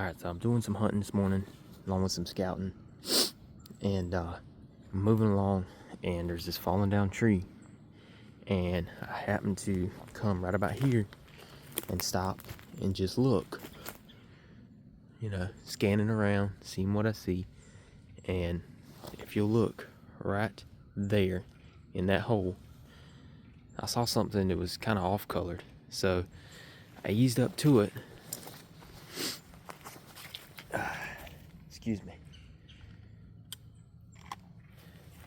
Alright, so I'm doing some hunting this morning along with some scouting, and I'm moving along, and there's this fallen down tree, and I happen to come right about here and stop and just look, scanning around, seeing what I see. And if you'll look right there in that hole, I saw something that was kind of off colored, so I eased up to it. Excuse me.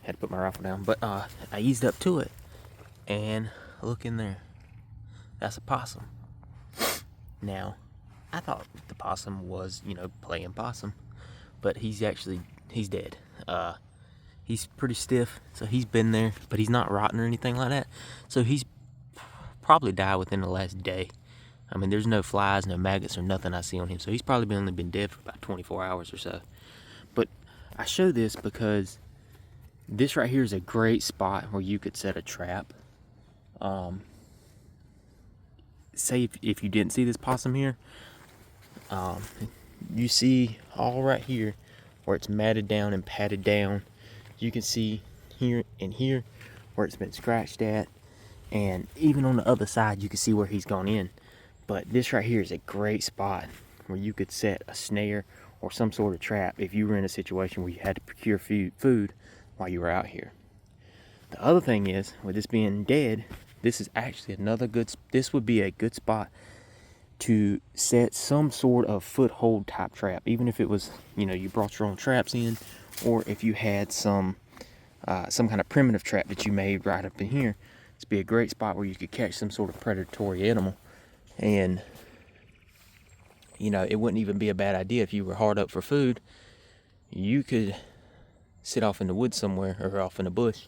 Had to put my rifle down, but I eased up to it, and look in there. That's a possum. Now, I thought the possum was, playing possum, but he's dead. He's pretty stiff, so he's been there, but he's not rotten or anything like that. So he's probably died within the last day. I mean, there's no flies, no maggots, or nothing I see on him, so he's probably only been dead for about 24 hours or so. But I show this because this right here is a great spot where you could set a trap. Say if you didn't see this possum here, you see all right here where it's matted down and patted down. You can see here and here where it's been scratched at, and even on the other side you can see where he's gone in. But this right here is a great spot where you could set a snare or some sort of trap if you were in a situation where you had to procure food while you were out here. The other thing is, with this being dead, this is actually this would be a good spot to set some sort of foothold type trap, even if it was, you brought your own traps in, or if you had some kind of primitive trap that you made right up in here. This would be a great spot where you could catch some sort of predatory animal. And it wouldn't even be a bad idea if you were hard up for food. You could sit off in the woods somewhere or off in the bush,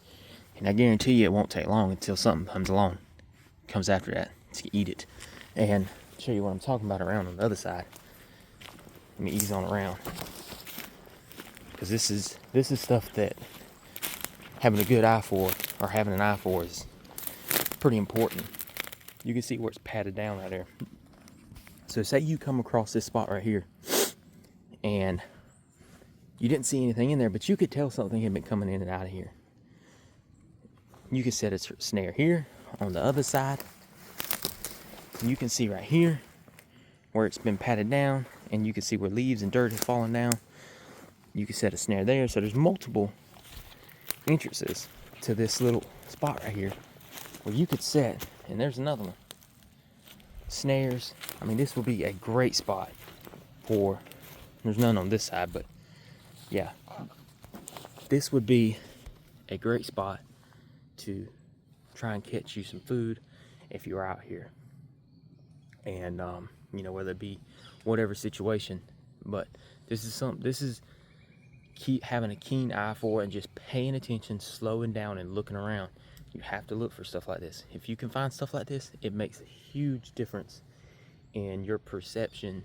and I guarantee you it won't take long until something comes after that to eat it. And I'll show you what I'm talking about around on the other side. Let me ease on around, because this is stuff that having an eye for is pretty important. You can see where it's patted down right there. So say you come across this spot right here, and you didn't see anything in there, but you could tell something had been coming in and out of here. You can set a snare here on the other side. You can see right here where it's been patted down, and you can see where leaves and dirt have fallen down. You can set a snare there. So there's multiple entrances to this little spot right here where you could set, and there's another one, snares. I mean, this would be a great spot for, there's none on this side, but yeah, this would be a great spot to try and catch you some food if you're out here. And whether it be whatever situation, but this is keep having a keen eye for it and just paying attention, slowing down and looking around. You have to look for stuff like this. If you can find stuff like this, it makes a huge difference in your perception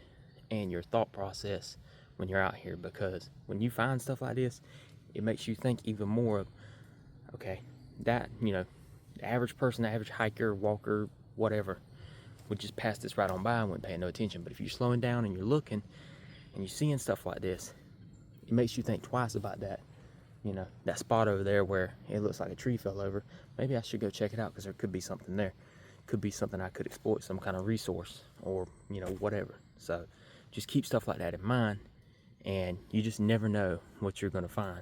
and your thought process when you're out here, because when you find stuff like this, it makes you think even more of, okay, that, the average person, the average hiker, walker, whatever, would just pass this right on by and wouldn't pay no attention. But if you're slowing down and you're looking and you're seeing stuff like this, it makes you think twice about that. That spot over there where it looks like a tree fell over. Maybe I should go check it out, because there could be something there. Could be something I could exploit, some kind of resource, or whatever. So just keep stuff like that in mind, and you just never know what you're going to find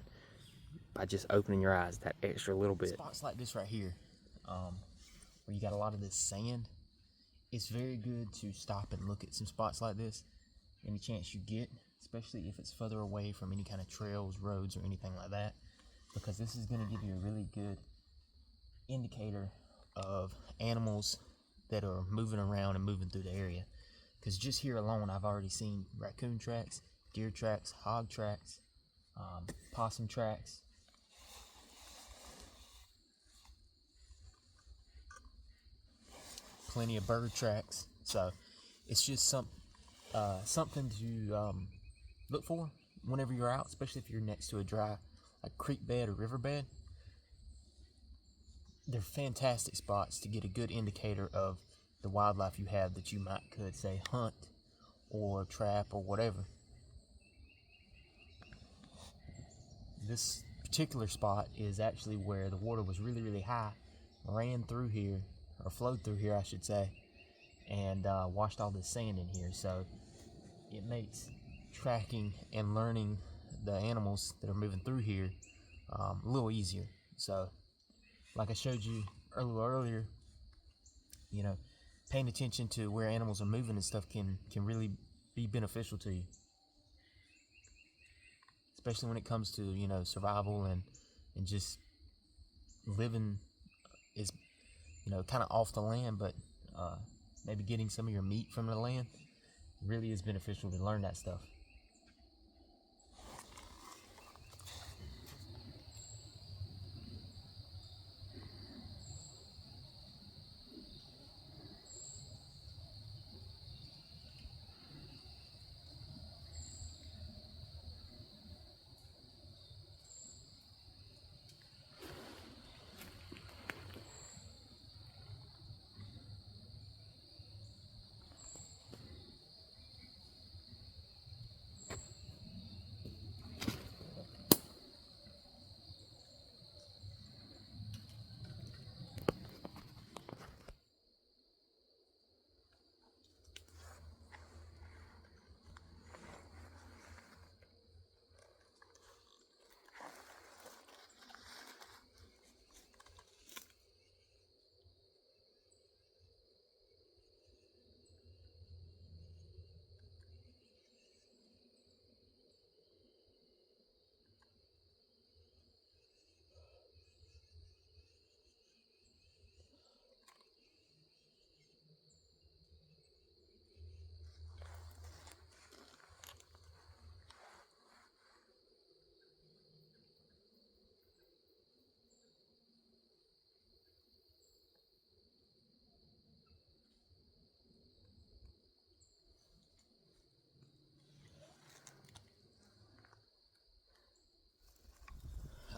by just opening your eyes that extra little bit. Spots like this right here, where you got a lot of this sand, it's very good to stop and look at some spots like this any chance you get, especially if it's further away from any kind of trails, roads, or anything like that, because this is going to give you a really good indicator of animals that are moving around and moving through the area. Because just here alone, I've already seen raccoon tracks, deer tracks, hog tracks, possum tracks, plenty of bird tracks. So it's just something to look for whenever you're out, especially if you're next to a dry creek bed or river bed. They're fantastic spots to get a good indicator of the wildlife you have that you could say hunt or trap or whatever. This particular spot is actually where the water was really, really high, ran through here, or flowed through here, I should say, and washed all this sand in here. So it makes tracking and learning the animals that are moving through here a little easier. So, like I showed you earlier, you know, paying attention to where animals are moving and stuff can really be beneficial to you, especially when it comes to, you know, survival and just living is, you know, kind of off the land, but maybe getting some of your meat from the land. It really is beneficial to learn that stuff.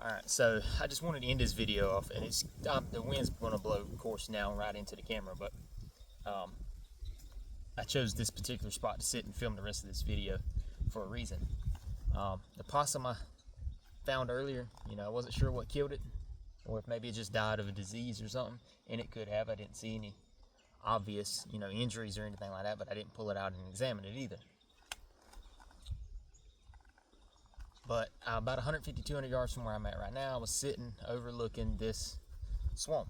Alright, so I just wanted to end this video off, and the wind's going to blow, of course, now right into the camera, but I chose this particular spot to sit and film the rest of this video for a reason. The possum I found earlier, you know, I wasn't sure what killed it, or if maybe it just died of a disease or something, and it could have. I didn't see any obvious, you know, injuries or anything like that, but I didn't pull it out and examine it either. But about 150, 200 yards from where I'm at right now, I was sitting overlooking this swamp.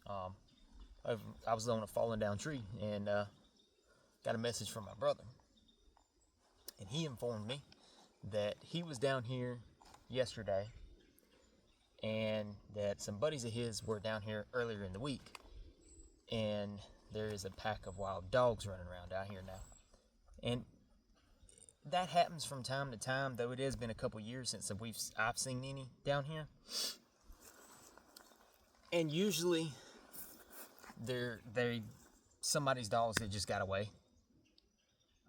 I was on a fallen down tree, and got a message from my brother. And he informed me that he was down here yesterday, and that some buddies of his were down here earlier in the week. And there is a pack of wild dogs running around down here now. And that happens from time to time, though it has been a couple years since I've seen any down here. And usually they're somebody's dogs that just got away.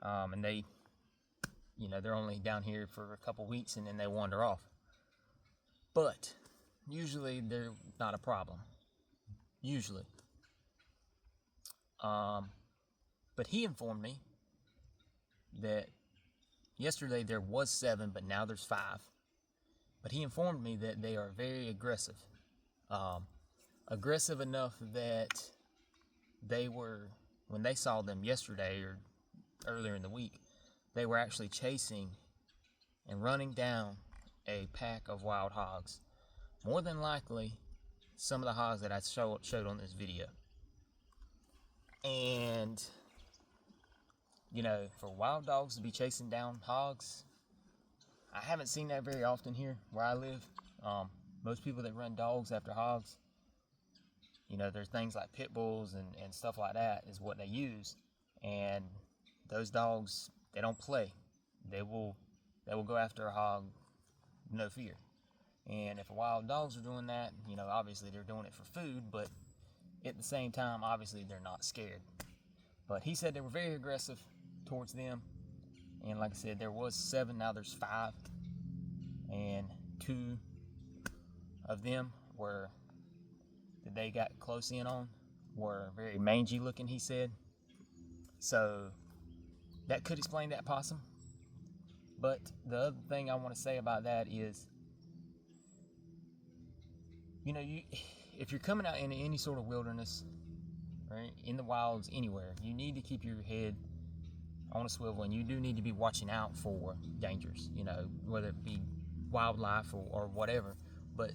And they, you know, they're only down here for a couple weeks and then they wander off. But usually they're not a problem. Usually. But he informed me that yesterday there was 7, but now there's 5. But he informed me that they are very aggressive. Aggressive enough that they were, when they saw them yesterday or earlier in the week, they were actually chasing and running down a pack of wild hogs. More than likely, some of the hogs that I showed on this video. And, you know, for wild dogs to be chasing down hogs, I haven't seen that very often here where I live. Most people that run dogs after hogs, you know, there's things like pit bulls and stuff like that is what they use. And those dogs, they don't play. They will go after a hog, no fear. And if wild dogs are doing that, you know, obviously they're doing it for food, but at the same time, obviously they're not scared. But he said they were very aggressive towards them. And like I said, there was 7, now there's 5. And 2 of them that they got close in on were very mangy looking, he said. So that could explain that possum. But the other thing I want to say about that is, you know, if you're coming out into any sort of wilderness, right, in the wilds, anywhere, you need to keep your head on a swivel, and you do need to be watching out for dangers, you know, whether it be wildlife or whatever. But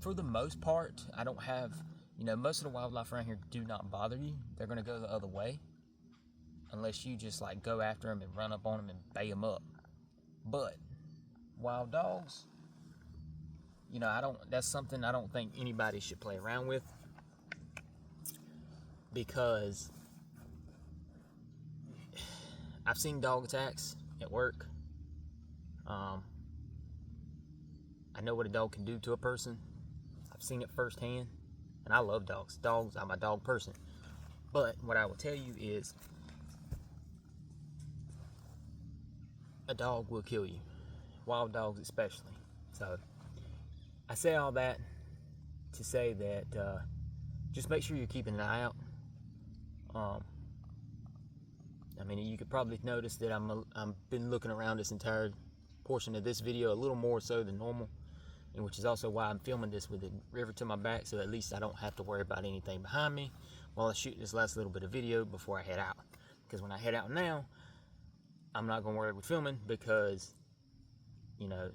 for the most part, I don't have, you know, most of the wildlife around here do not bother you. They're going to go the other way unless you just like go after them and run up on them and bay them up. But wild dogs, you know, that's something I don't think anybody should play around with, because I've seen dog attacks at work. I know what a dog can do to a person. I've seen it firsthand, and I love dogs. I'm a dog person. But what I will tell you is, a dog will kill you. Wild dogs especially. So I say all that to say that just make sure you're keeping an eye out. I mean, you could probably notice that I've been looking around this entire portion of this video a little more so than normal, and which is also why I'm filming this with the river to my back, so at least I don't have to worry about anything behind me while I shoot this last little bit of video before I head out. Because when I head out now, I'm not gonna worry with filming, because, you know,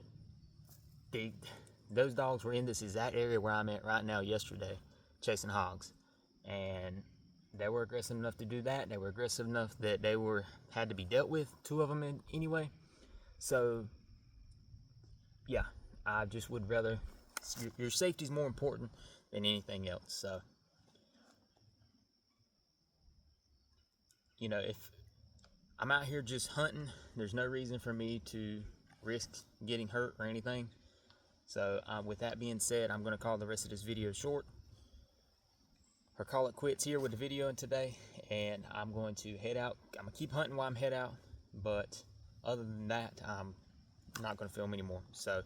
those dogs were in this exact area where I'm at right now yesterday, chasing hogs, and they were aggressive enough to do that. They were aggressive enough that they had to be dealt with, 2 of them anyway. So yeah, I just would rather, your safety is more important than anything else. So, you know, if I'm out here just hunting, there's no reason for me to risk getting hurt or anything. So with that being said, I'm going to call the rest of this video short, or call it quits here with the video today, and I'm going to head out. I'm going to keep hunting while I'm head out, but other than that, I'm not going to film anymore. So